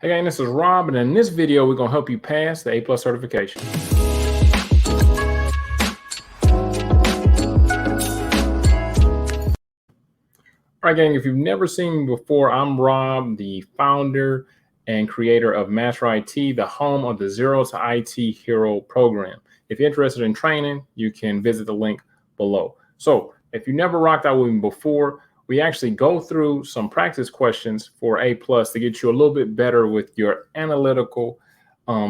Hey gang, this is Rob, and in this video, we're gonna help you pass the A+ certification. All right, gang, if you've never seen me before, I'm Rob, the founder and creator of Master I.T, the home of the Zero to IT Hero program. If you're interested in training, you can visit the link below. So if you never rocked out with me before, we actually go through some practice questions for A+ to get you a little bit better with your analytical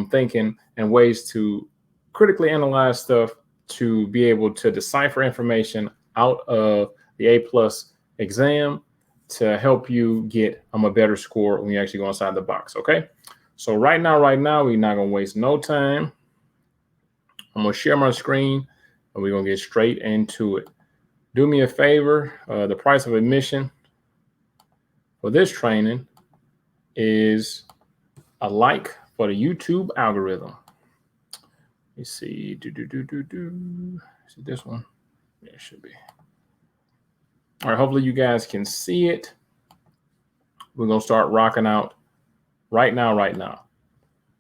thinking and ways to critically analyze stuff to be able to decipher information out of the A+ exam to help you get a better score when you actually go inside the box. Okay, so right now, we're not gonna waste no time. I'm gonna share my screen and we're gonna get straight into it. Do me a favor, the price of admission for this training is a like for the YouTube algorithm. Let's see, is it this one? Yeah, it should be. All right, hopefully you guys can see it. We're gonna start rocking out right now.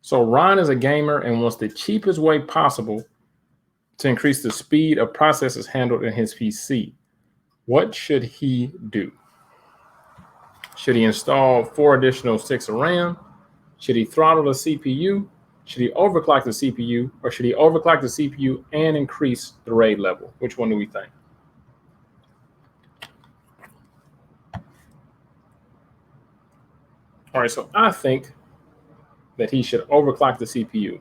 So Ron is a gamer and wants the cheapest way possible to increase the speed of processes handled in his PC. What should he do? Should he install 4 additional sticks of RAM? Should he throttle the CPU? Should he overclock the CPU? Or should he overclock the CPU and increase the RAID level? Which one do we think? All right, so I think that he should overclock the CPU.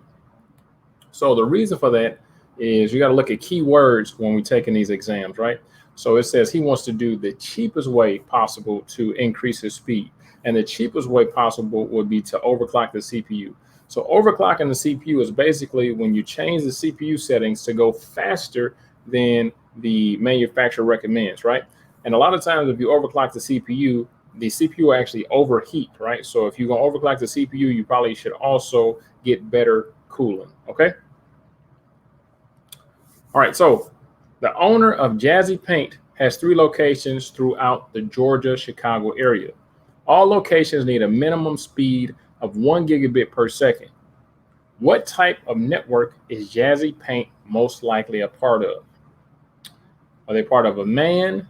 So the reason for that is you got to look at keywords when we're taking these exams, right? So it says he wants to do the cheapest way possible to increase his speed. And the cheapest way possible would be to overclock the CPU. So overclocking the CPU is basically when you change the CPU settings to go faster than the manufacturer recommends, right? And a lot of times if you overclock the CPU will actually overheat, right? So if you're going to overclock the CPU, you probably should also get better cooling, okay? All right, so the owner of Jazzy Paint has 3 locations throughout the Georgia-Chicago area. All locations need a minimum speed of 1 gigabit per second. What type of network is Jazzy Paint most likely a part of? Are they part of a MAN,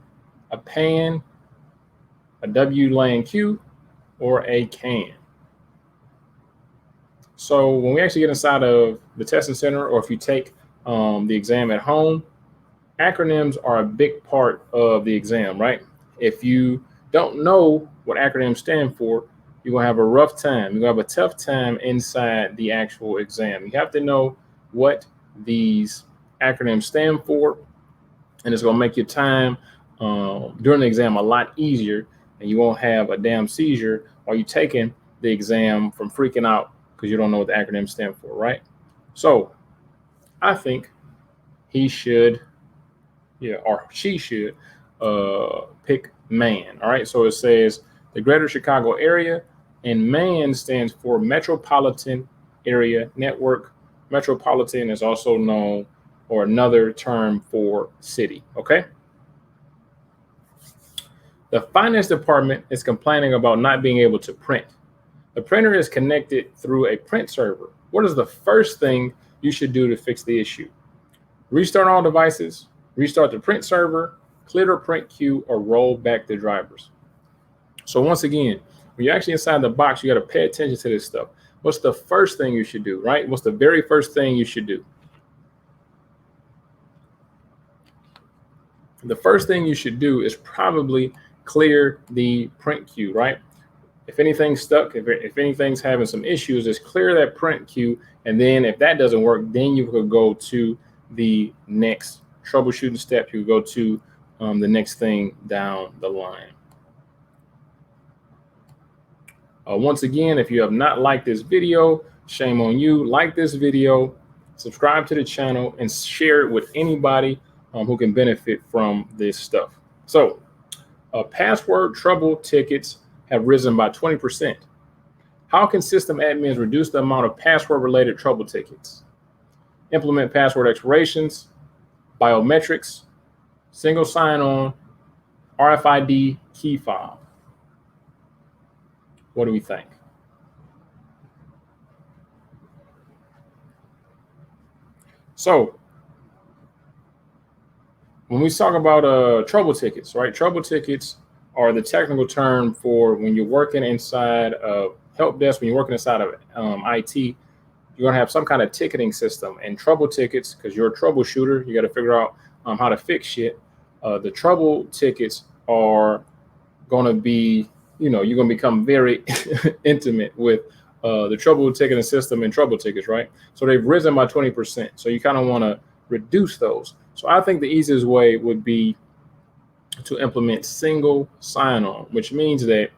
a PAN, a WLAN queue, or a CAN? So when we actually get inside of the testing center, or if you take the exam at home, acronyms are a big part of the exam, right? If you don't know what acronyms stand for, you're gonna have a rough time. You're gonna have a tough time inside the actual exam. You have to know what these acronyms stand for, and it's gonna make your time during the exam a lot easier, and you won't have a damn seizure while you're taking the exam from freaking out because you don't know what the acronyms stand for, right? So I think he should, or she should pick MAN. All right, so it says the Greater Chicago area, and MAN stands for Metropolitan Area Network. Metropolitan is also known, or another term for city, okay? The finance department is complaining about not being able to print. The printer is connected through a print server. What is the first thing you should do to fix the issue? Restart all devices, restart the print server, clear the print queue, or roll back the drivers. So once again, when you're actually inside the box, you got to pay attention to this stuff. What's the first thing you should do, right? What's the very first thing you should do? The first thing you should do is probably clear the print queue, right? If anything's stuck, if anything's having some issues, just clear that print queue. And then if that doesn't work, then you could go to the next troubleshooting step. You go to the next thing down the line. Once again, if you have not liked this video, shame on you. Like this video, subscribe to the channel, and share it with anybody who can benefit from this stuff. So password trouble tickets have risen by 20%. How can system admins reduce the amount of password-related trouble tickets? Implement password expirations, biometrics, single sign-on, RFID key fob. What do we think? So when we talk about trouble tickets, right? Trouble tickets are the technical term for when you're working inside of help desk, when you're working inside of IT, you're going to have some kind of ticketing system. And trouble tickets, because you're a troubleshooter, you got to figure out how to fix shit. The trouble tickets are going to be, you're going to become very intimate with the trouble ticketing system and trouble tickets, right? So they've risen by 20%. So you kind of want to reduce those. So I think the easiest way would be to implement single sign-on, which means that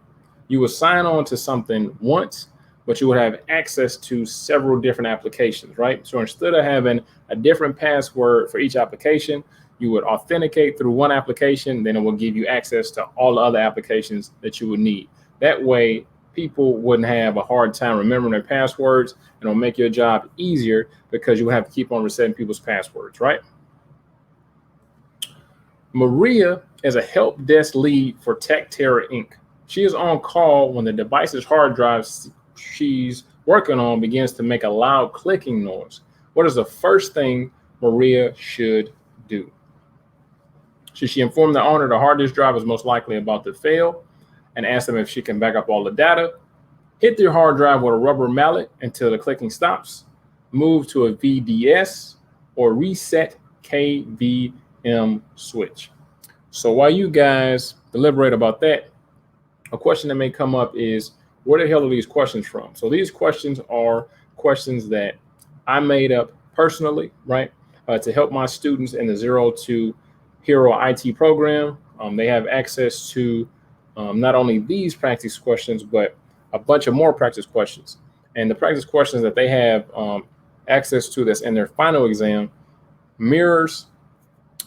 you would sign on to something once, but you would have access to several different applications, right? So instead of having a different password for each application, you would authenticate through one application, then it will give you access to all the other applications that you would need. That way, people wouldn't have a hard time remembering their passwords, and it'll make your job easier because you would have to keep on resetting people's passwords, right? Maria is a help desk lead for CompTIA Inc. She is on call when the device's hard drive she's working on begins to make a loud clicking noise. What is the first thing Maria should do? Should she inform the owner the hard disk drive is most likely about to fail and ask them if she can back up all the data? Hit their hard drive with a rubber mallet until the clicking stops, move to a VDS, or reset KVM switch. So while you guys deliberate about that, a question that may come up is, where the hell are these questions from? So these questions are questions that I made up personally, right, to help my students in the Zero to Hero IT program. They have access to not only these practice questions, but a bunch of more practice questions. And the practice questions that they have access to that's in their final exam mirrors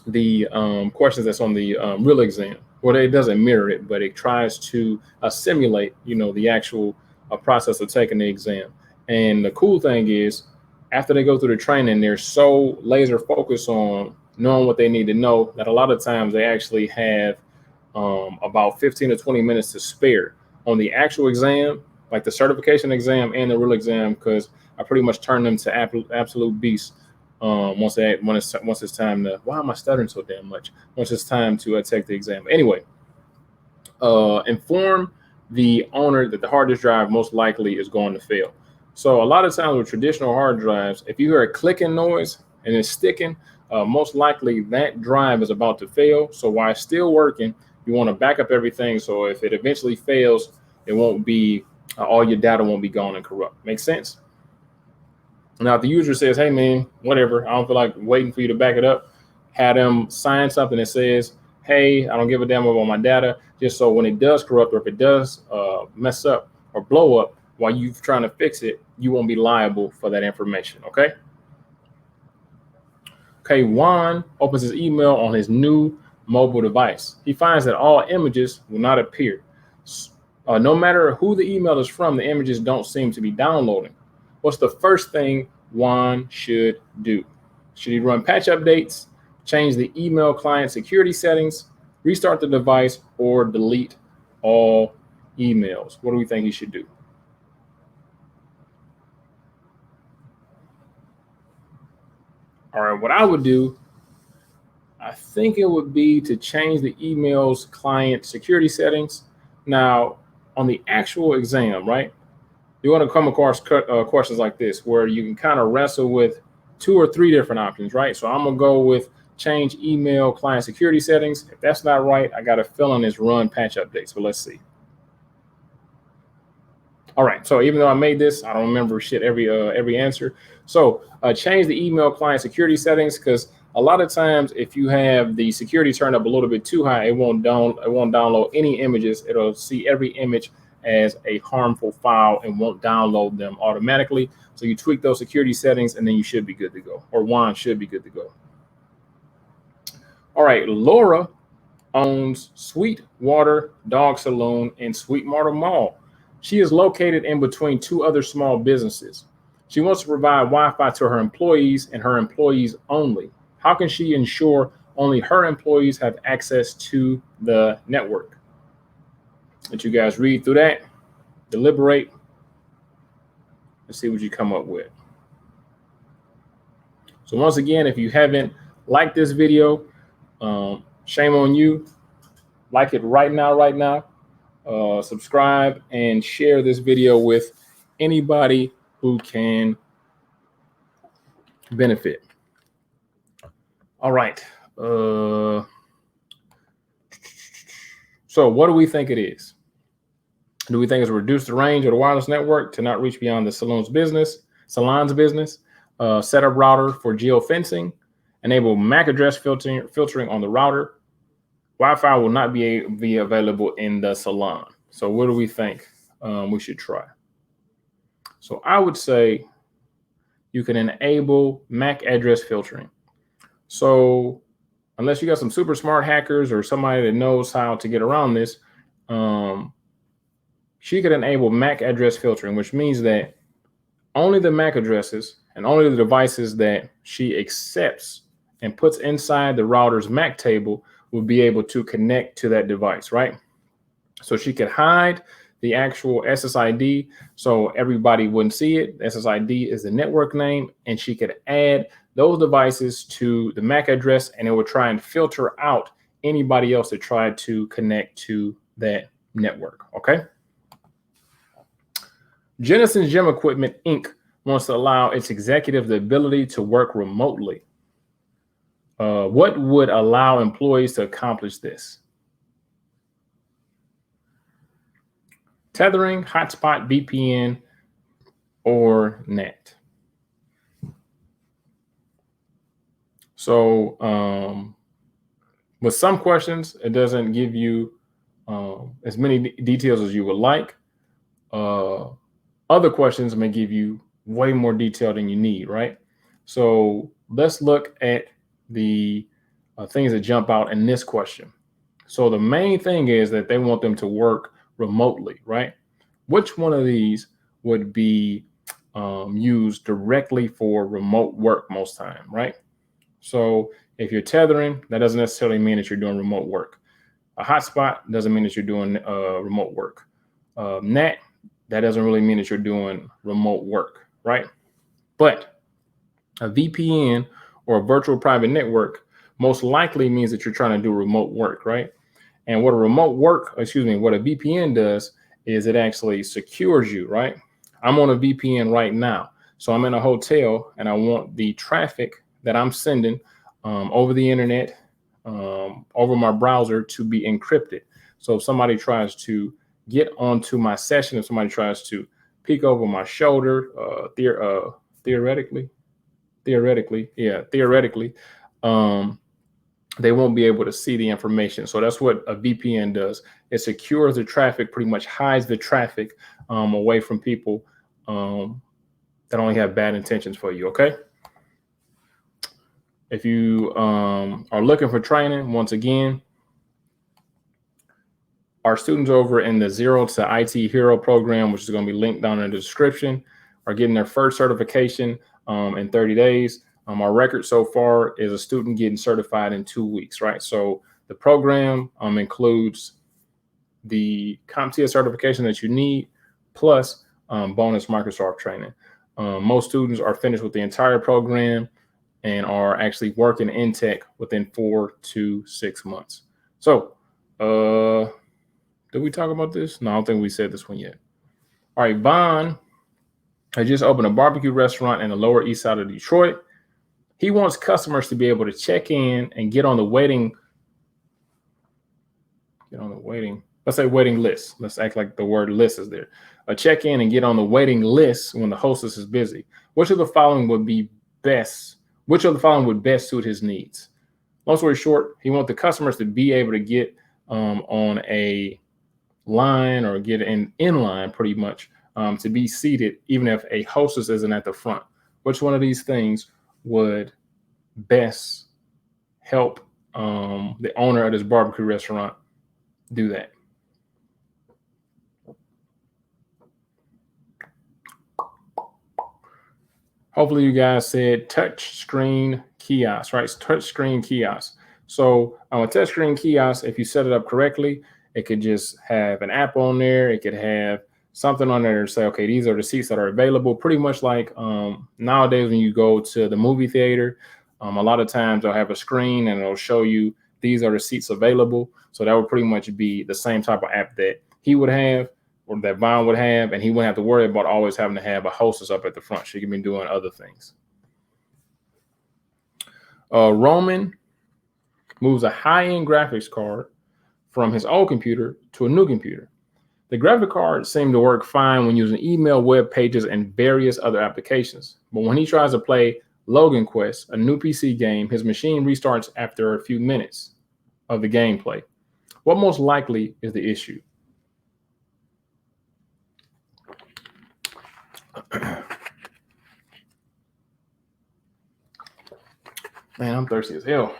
the questions that's on the real exam. Well, it doesn't mirror it, but it tries to simulate, the actual process of taking the exam. And the cool thing is, after they go through the training, they're so laser focused on knowing what they need to know that a lot of times they actually have about 15 to 20 minutes to spare on the actual exam, like the certification exam and the real exam, because I pretty much turn them to absolute beasts. Once it's time to, why am I stuttering so damn much? Once it's time to take the exam. Anyway, inform the owner that the hard disk drive most likely is going to fail. So a lot of times with traditional hard drives, if you hear a clicking noise and it's sticking, most likely that drive is about to fail. So while it's still working, you want to back up everything. So if it eventually fails, it won't be, all your data won't be gone and corrupt. Make sense? Now, if the user says, hey, man, whatever, I don't feel like waiting for you to back it up, have them sign something that says, hey, I don't give a damn about my data, just so when it does corrupt or if it does mess up or blow up while you're trying to fix it, you won't be liable for that information, okay? Okay, Juan opens his email on his new mobile device. He finds that all images will not appear. No matter who the email is from, the images don't seem to be downloading. What's the first thing Juan should do? Should he run patch updates, change the email client security settings, restart the device, or delete all emails? What do we think he should do? All right, what I would do, I think it would be to change the email's client security settings. Now, on the actual exam, right? You're going to come across questions like this where you can kind of wrestle with 2 or 3 different options, right? So I'm going to go with change email client security settings. If that's not right, I got a feeling it's run patch updates. So let's see. All right. So even though I made this, I don't remember shit every answer. So change the email client security settings, because a lot of times if you have the security turned up a little bit too high, it won't download any images. It'll see every image as a harmful file and won't download them automatically. So you tweak those security settings and then you should be good to go, or Juan should be good to go. All right, Laura owns Sweetwater Dog Saloon in Sweetwater Mall. She is located in between 2 other small businesses. She wants to provide Wi-Fi to her employees and her employees only. How can she ensure only her employees have access to the network? Let you guys read through that, deliberate, and see what you come up with. So once again, if you haven't liked this video, shame on you. Like it right now. Subscribe and share this video with anybody who can benefit. All right. So what do we think it is? Do we think it's reduce the range of the wireless network to not reach beyond the salon's business, setup router for geofencing, enable MAC address filtering on the router, Wi-Fi will not be available in the salon. So what do we think we should try? So I would say you can enable MAC address filtering. So unless you got some super smart hackers or somebody that knows how to get around this, she could enable MAC address filtering, which means that only the MAC addresses and only the devices that she accepts and puts inside the router's MAC table will be able to connect to that device, right? So she could hide the actual SSID so everybody wouldn't see it. SSID is the network name, and she could add those devices to the MAC address, and it would try and filter out anybody else that tried to connect to that network, okay? Jennison's Gym Equipment, Inc. wants to allow its executives the ability to work remotely. What would allow employees to accomplish this? Tethering, hotspot, VPN, or NAT. So with some questions, it doesn't give you as many details as you would like. Other questions may give you way more detail than you need, right? So let's look at the things that jump out in this question. So the main thing is that they want them to work remotely, right? Which one of these would be used directly for remote work most time, right? So if you're tethering, that doesn't necessarily mean that you're doing remote work. A hotspot doesn't mean that you're doing remote work. NAT, that doesn't really mean that you're doing remote work, right? But a VPN or a virtual private network most likely means that you're trying to do remote work, right? And what a VPN does is it actually secures you, right? I'm on a VPN right now. So I'm in a hotel and I want the traffic that I'm sending over the internet, over my browser to be encrypted. So if somebody tries to get onto my session, if somebody tries to peek over my shoulder, theoretically, they won't be able to see the information. So that's what a VPN does. It secures the traffic, pretty much hides the traffic away from people that only have bad intentions for you, okay? If you are looking for training, once again, our students over in the Zero to IT Hero program, which is going to be linked down in the description, are getting their first certification in 30 days. Our record so far is a student getting certified in 2 weeks, right? So the program includes the CompTIA certification that you need, plus bonus Microsoft training. Most students are finished with the entire program and are actually working in tech within 4 to 6 months. So, did we talk about this? No, I don't think we said this one yet. All right, Bond has just opened a barbecue restaurant in the Lower East Side of Detroit. He wants customers to be able to check in and get on the waiting. Let's say waiting list. Let's act like the word list is there. Check in and get on the waiting list when the hostess is busy. Which of the following would best suit his needs? Long story short, he wants the customers to be able to get on a line or get in line pretty much to be seated, even if a hostess isn't at the front. Which one of these things would best help the owner of this barbecue restaurant do that? Hopefully you guys said touch screen kiosk, right? It's touch screen kiosk. So on a touch screen kiosk, if you set it up correctly, it could just have an app on there. It could have something on there to say, okay, these are the seats that are available. Pretty much like nowadays when you go to the movie theater, a lot of times they'll have a screen and it'll show you these are the seats available. So that would pretty much be the same type of app that he would have or that Vaughn would have, and he wouldn't have to worry about always having to have a hostess up at the front. She can be doing other things. Roman moves a high-end graphics card from his old computer to a new computer. The graphic card seemed to work fine when using email, web pages, and various other applications. But when he tries to play Logan Quest, a new PC game, his machine restarts after a few minutes of the gameplay. What most likely is the issue? Man, I'm thirsty as hell.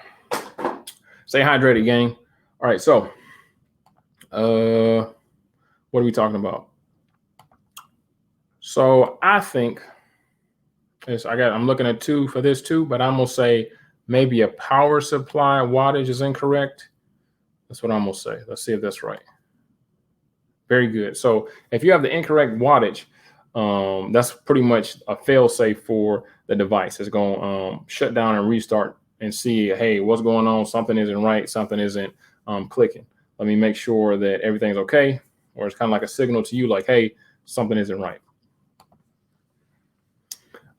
Stay hydrated, gang. All right, so what are we talking about? So I think I'm looking at 2 for this too, but I'm gonna say maybe a power supply wattage is incorrect. That's what I'm gonna say. Let's see if that's right. Very good. So if you have the incorrect wattage, that's pretty much a fail-safe for the device. It's going to shut down and restart and see, hey, what's going on? Something isn't right. Something isn't clicking. Let me make sure that everything's okay. Or it's kind of like a signal to you like, hey, something isn't right.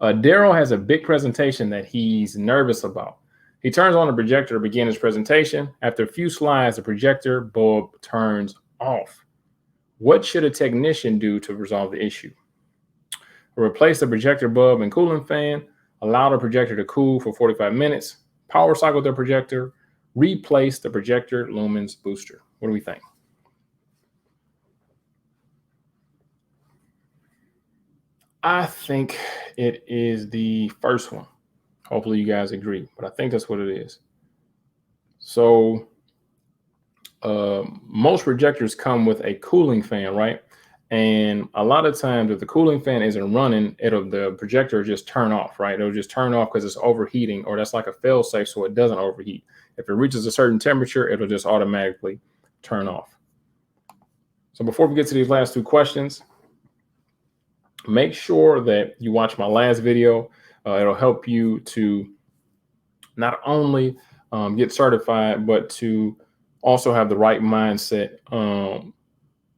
Daryl has a big presentation that he's nervous about. He turns on the projector to begin his presentation. After a few slides, the projector bulb turns off. What should a technician do to resolve the issue? Replace the projector bulb and cooling fan, allow the projector to cool for 45 minutes, power cycle the projector, replace the projector lumens booster. What do we think? I think it is the first one. Hopefully you guys agree, but I think that's what it is. So most projectors come with a cooling fan, right? And a lot of times if the cooling fan isn't running, the projector will just turn off, right? It'll just turn off because it's overheating, or that's like a fail safe so it doesn't overheat. If it reaches a certain temperature, it'll just automatically turn off. So before we get to these last 2 questions, make sure that you watch my last video. It'll help you to not only get certified, but to also have the right mindset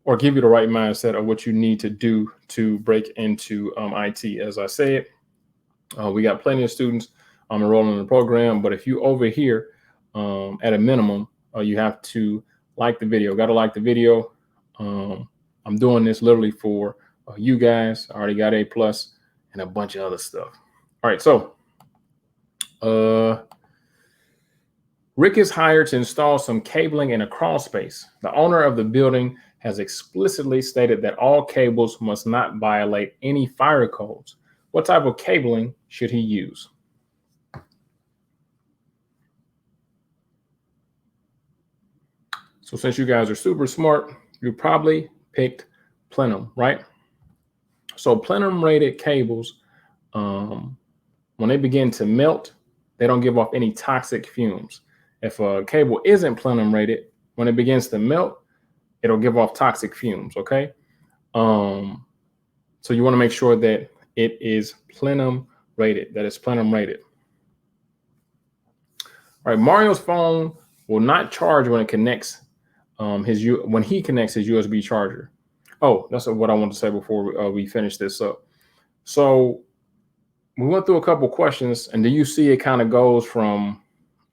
or give you the right mindset of what you need to do to break into IT. As I said, we got plenty of students enrolling in the program, but if you over here at a minimum, you have to like the video. Got to like the video. I'm doing this literally for you guys. I already got A+ and a bunch of other stuff. All right, so Rick is hired to install some cabling in a crawl space. The owner of the building has explicitly stated that all cables must not violate any fire codes. What type of cabling should he use? So since you guys are super smart, you probably picked plenum, right? So plenum rated cables, when they begin to melt, they don't give off any toxic fumes. If a cable isn't plenum rated, when it begins to melt, it'll give off toxic fumes, okay? So you want to make sure that it is plenum rated, that it's plenum rated. All right, Mario's phone will not charge when it connects when he connects his USB charger. Oh, that's what I want to say before we finish this up. So we went through a couple questions, and do you see it kind of goes from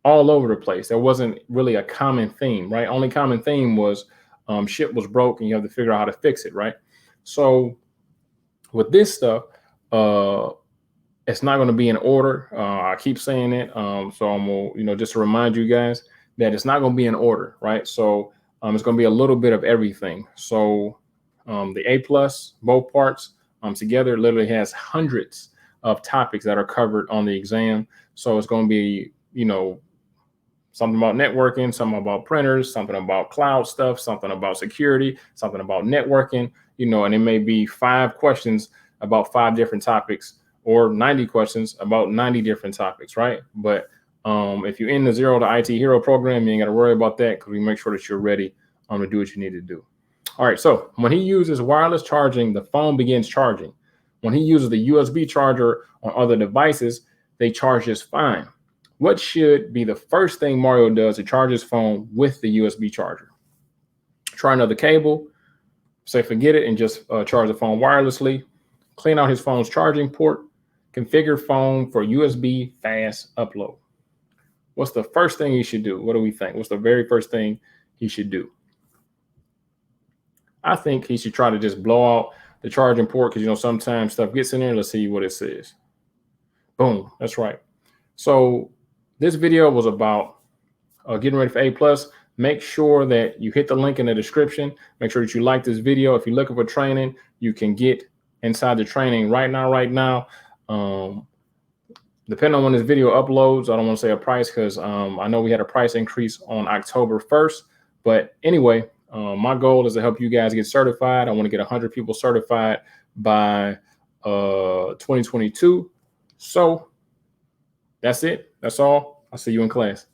all over the place? There wasn't really a common theme, right? Only common theme was shit was broke and you have to figure out how to fix it, right? So with this stuff, it's not going to be in order. I keep saying it. So I'm going to, just to remind you guys that it's not going to be in order, right? So it's going to be a little bit of everything. So the A+, both parts together literally has hundreds of topics that are covered on the exam. So it's going to be, something about networking, something about printers, something about cloud stuff, something about security, something about networking, and it may be 5 questions about 5 different topics or 90 questions about 90 different topics, right? But if you're in the Zero to IT Hero program, you ain't got to worry about that because we make sure that you're ready to do what you need to do. All right, so when he uses wireless charging, the phone begins charging. When he uses the USB charger on other devices, they charge just fine. What should be the first thing Mario does to charge his phone with the USB charger? Try another cable, say forget it, and just charge the phone wirelessly. Clean out his phone's charging port. Configure phone for USB fast upload. What's the first thing he should do? What do we think? What's the very first thing he should do? I think he should try to just blow out the charging port because, sometimes stuff gets in there. Let's see what it says. Boom. That's right. So this video was about getting ready for A+. Make sure that you hit the link in the description. Make sure that you like this video. If you're looking for training, you can get inside the training right now. Depending on when this video uploads, I don't want to say a price because I know we had a price increase on October 1st. But anyway, my goal is to help you guys get certified. I want to get 100 people certified by 2022. So that's it. That's all. I'll see you in class.